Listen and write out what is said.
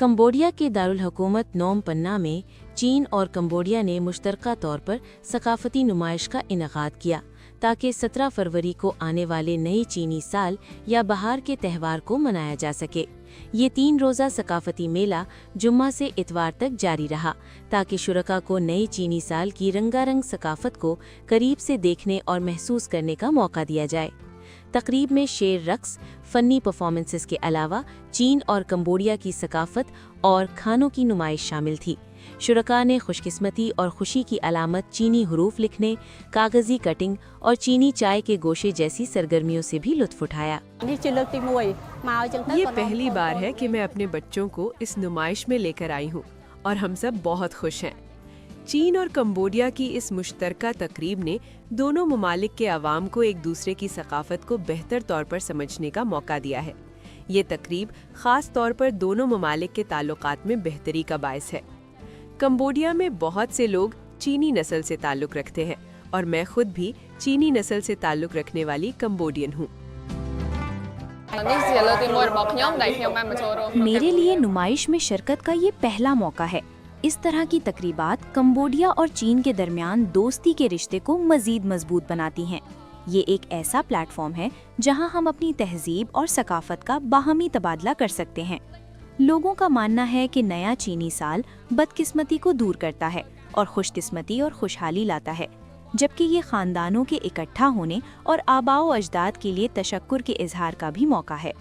Cambodia के दारुल हुकूमत नोम पन्ना में चीन और कंबोडिया ने मुश्तरका तौर पर सकाफती नुमाइश का इनेकाद किया ताकि 17 फरवरी को आने वाले नए चीनी साल या बहार के त्यौहार को मनाया जा सके। ये 3 रोज़ा सकाफती मेला जुम्मा से इतवार तक जारी रहा ताकि शुरका को नए चीनी साल की रंगारंग सकाफत को करीब से देखने और महसूस करने का मौका दिया जाए। तकरीब में शेर रक्स, फ़नी परफॉर्मेंसेस के अलावा चीन और कंबोडिया की सकाफत और खानों की नुमाइश शामिल थी। शुरका ने खुशकिस्मती और खुशी की अलामत चीनी हरूफ लिखने, कागज़ी कटिंग और चीनी चाय के गोशे जैसी सरगर्मियों से भी लुत्फ़ उठाया। ये पहली बार है कि मैं अपने बच्चों को इस नुमाइश में लेकर आई हूँ और हम सब बहुत खुश हैं। चीन और कंबोडिया की इस मुश्तरका तकरीब ने दोनों ममालिक के अवाम को एक दूसरे की सकाफत को बेहतर तौर पर समझने का मौका दिया है। ये तकरीब ख़ास तौर पर दोनों ममालिक के ताल्लुकात में बेहतरी का बायस है। कंबोडिया में बहुत से लोग चीनी नस्ल से ताल्लुक़ रखते हैं और मैं खुद भी चीनी नस्ल से ताल्लुक़ रखने वाली कंबोडियन हूँ। मेरे लिए नुमाइश में शिरकत का ये पहला मौका है। इस तरह की तकरीबात कंबोडिया और चीन के दरमियान दोस्ती के रिश्ते को मजीद मजबूत बनाती हैं। ये एक ऐसा प्लेटफॉर्म है जहां हम अपनी तहजीब और सकाफत का बाहमी तबादला कर सकते हैं। लोगों का मानना है कि नया चीनी साल बदकिस्मती को दूर करता है और खुशकिस्मती और खुशहाली लाता है, जबकि ये खानदानों के इकट्ठा होने और आबाओ अजदाद के लिए तशक्कुर के इजहार का भी मौका है।